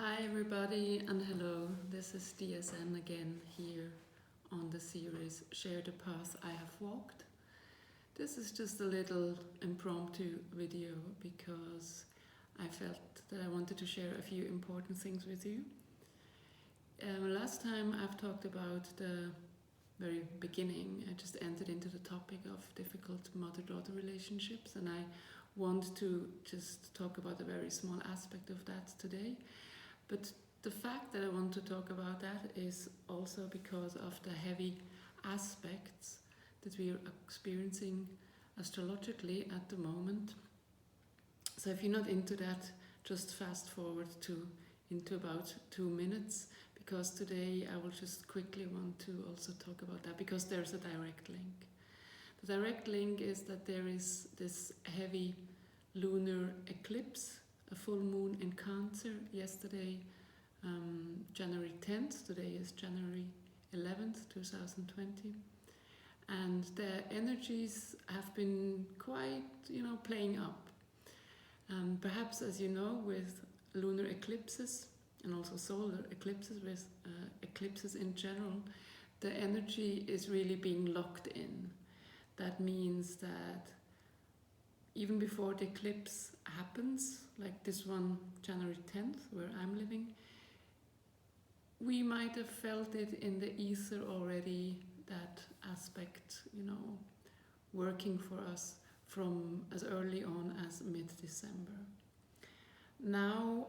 Hi everybody and hello, this is DSN again here on the series Share the Path I Have Walked. This is just a little impromptu video because I felt that I wanted to share a few important things with you. Last time I've talked about the very beginning, I just entered into the topic of difficult mother-daughter relationships, and I want to just talk about a very small aspect of that today. But the fact that I want to talk about that is also because of the heavy aspects that we are experiencing astrologically at the moment. So if you're not into that, just fast forward into about 2 minutes, because today I will just quickly want to also talk about that, because there's a direct link. The direct link is that there is this heavy lunar eclipse, a full moon in Cancer yesterday, January 10th, today is January 11th, 2020. And the energies have been quite, playing up. Perhaps, as you know, with lunar eclipses and also solar eclipses, with eclipses in general, the energy is really being locked in. That means that even before the eclipse happens, like this one, January 10th, where I'm living, we might have felt it in the ether already, that aspect, working for us from as early on as mid-December. Now,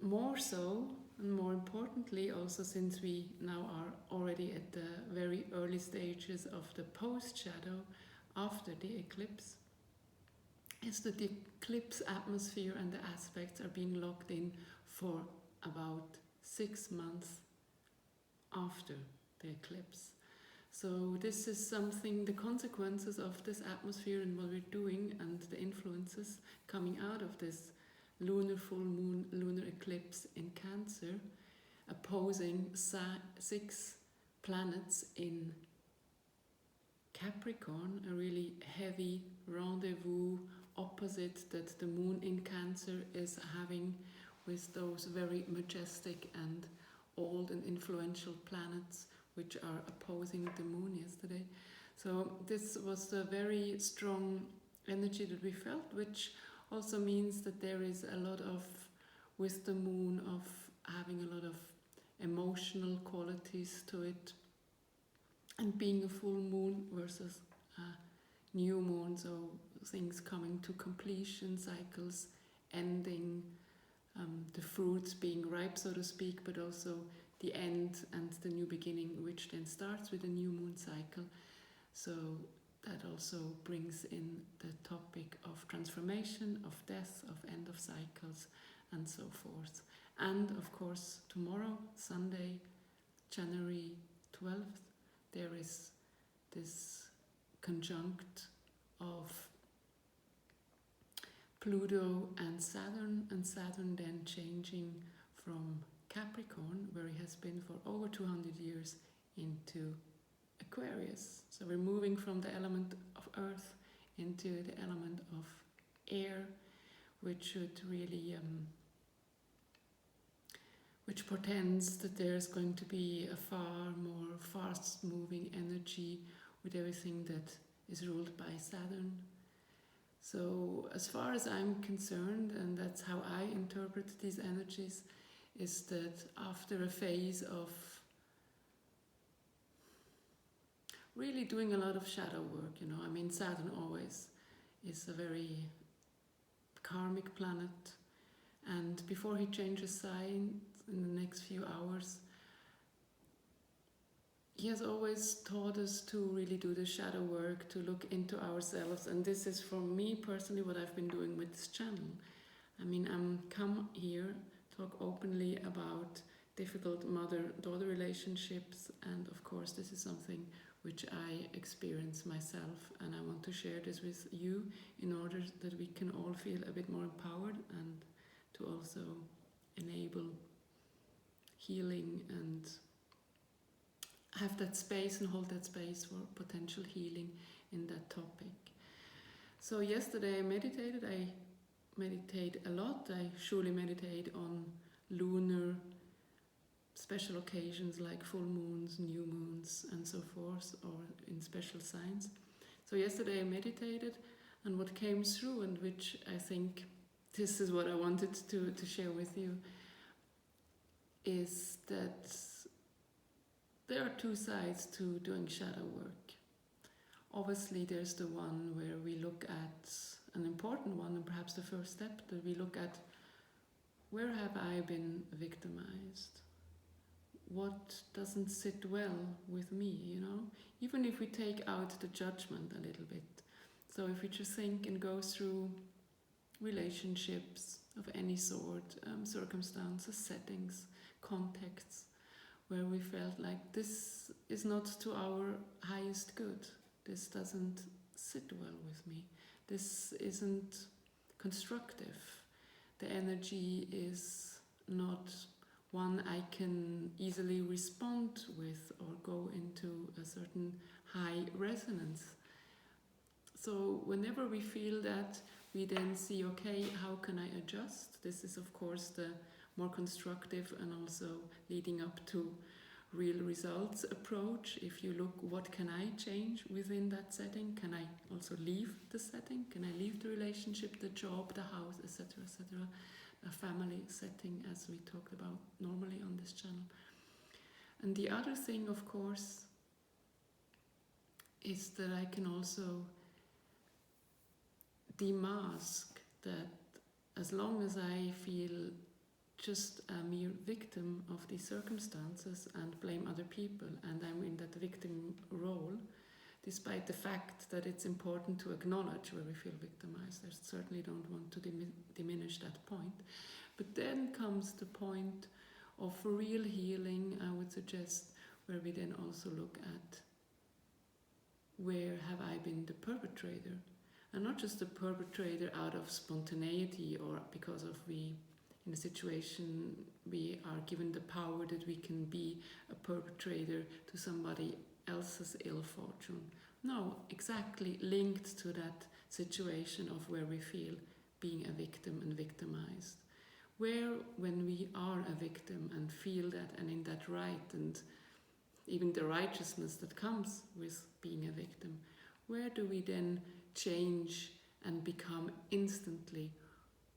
more so, and more importantly also, since we now are already at the very early stages of the post-shadow after the eclipse, is that the eclipse atmosphere and the aspects are being locked in for about 6 months after the eclipse. So this is something, the consequences of this atmosphere and what we're doing and the influences coming out of this lunar full moon, lunar eclipse in Cancer, opposing 6 planets in Capricorn, a really heavy rendezvous opposite that the moon in Cancer is having with those very majestic and old and influential planets which are opposing the moon yesterday. So this was a very strong energy that we felt, which also means that there is a lot of, with the moon, of having a lot of emotional qualities to it, and being a full moon versus a new moon, so things coming to completion, cycles ending, the fruits being ripe, so to speak, but also the end and the new beginning, which then starts with a new moon cycle. So that also brings in the topic of transformation, of death, of end of cycles, and so forth. And of course, tomorrow, Sunday, January 12th, there is this conjunct of Pluto and Saturn then changing from Capricorn, where he has been for over 200 years, into Aquarius. So we're moving from the element of earth into the element of air, which should really, which portends that there's going to be a far more fast-moving energy with everything that is ruled by Saturn. So as far as I'm concerned, and that's how I interpret these energies, is that after a phase of really doing a lot of shadow work, Saturn always is a very karmic planet, and before he changes sign in the next few hours, he has always taught us to really do the shadow work, to look into ourselves, and this is for me personally what I've been doing with this channel. I'm come here, talk openly about difficult mother-daughter relationships, and of course this is something which I experience myself, and I want to share this with you in order that we can all feel a bit more empowered and to also enable healing and have that space and hold that space for potential healing in that topic. So yesterday I meditated, I meditate a lot. I surely meditate on lunar special occasions like full moons, new moons, and so forth, or in special signs. So yesterday I meditated, and what came through, and which I think this is what I wanted to share with you, is that there are two sides to doing shadow work. Obviously there's the one where we look at an important one, and perhaps the first step, that we look at where have I been victimized? What doesn't sit well with me, you know? Even if we take out the judgment a little bit. So if we just think and go through relationships of any sort, circumstances, settings, contexts, where we felt like this is not to our highest good. This doesn't sit well with me. This isn't constructive. The energy is not one I can easily respond with or go into a certain high resonance. So whenever we feel that, we then see, okay, how can I adjust? This is of course the more constructive and also leading up to real results approach. If you look, what can I change within that setting? Can I also leave the setting? Can I leave the relationship, the job, the house, etc., etc., a family setting, as we talked about normally on this channel? And the other thing, of course, is that I can also demask that as long as I feel just a mere victim of these circumstances and blame other people, and I'm in that victim role, despite the fact that it's important to acknowledge where we feel victimized. I certainly don't want to diminish that point. But then comes the point of real healing, I would suggest, where we then also look at where have I been the perpetrator, and not just the perpetrator out of spontaneity or because of in a situation we are given the power that we can be a perpetrator to somebody else's ill fortune. No, exactly linked to that situation of where we feel being a victim and victimized. Where, when we are a victim and feel that and in that right, and even the righteousness that comes with being a victim, where do we then change and become instantly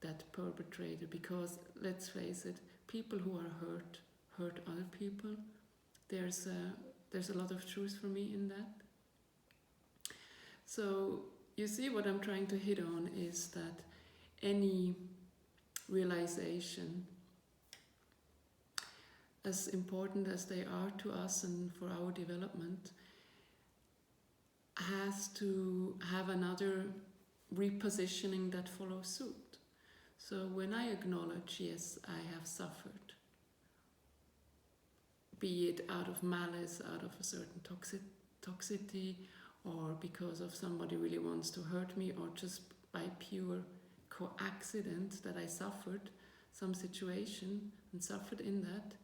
that perpetrator? Because let's face it, people who are hurt other people. There's a lot of truth for me in that. So you see, what I'm trying to hit on is that any realization, as important as they are to us and for our development, has to have another repositioning that follows suit. So when I acknowledge, yes, I have suffered, be it out of malice, out of a certain toxicity, or because of somebody really wants to hurt me, or just by pure coincidence that I suffered some situation and suffered in that,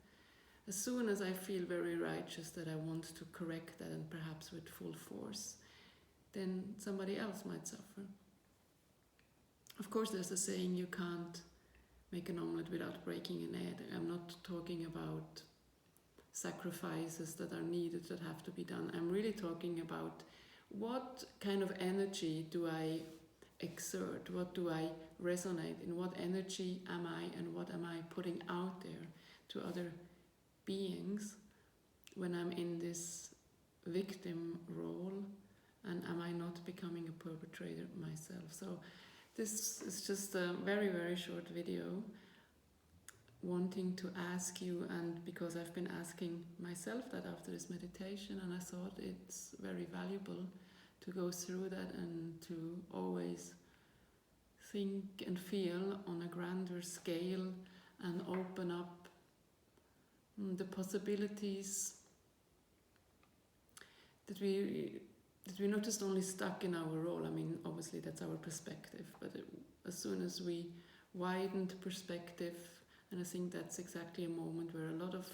as soon as I feel very righteous that I want to correct that, and perhaps with full force, then somebody else might suffer. Of course, there's a saying, you can't make an omelette without breaking an egg. I'm not talking about sacrifices that are needed, that have to be done. I'm really talking about what kind of energy do I exert? What do I resonate in? What energy am I, and what am I putting out there to other beings when I'm in this victim role, and am I not becoming a perpetrator myself? So this is just a very, very short video wanting to ask you, and because I've been asking myself that after this meditation, and I thought it's very valuable to go through that and to always think and feel on a grander scale and open up the possibilities that we're not just only stuck in our role. I mean, obviously that's our perspective, but as soon as we widened perspective, and I think that's exactly a moment where a lot of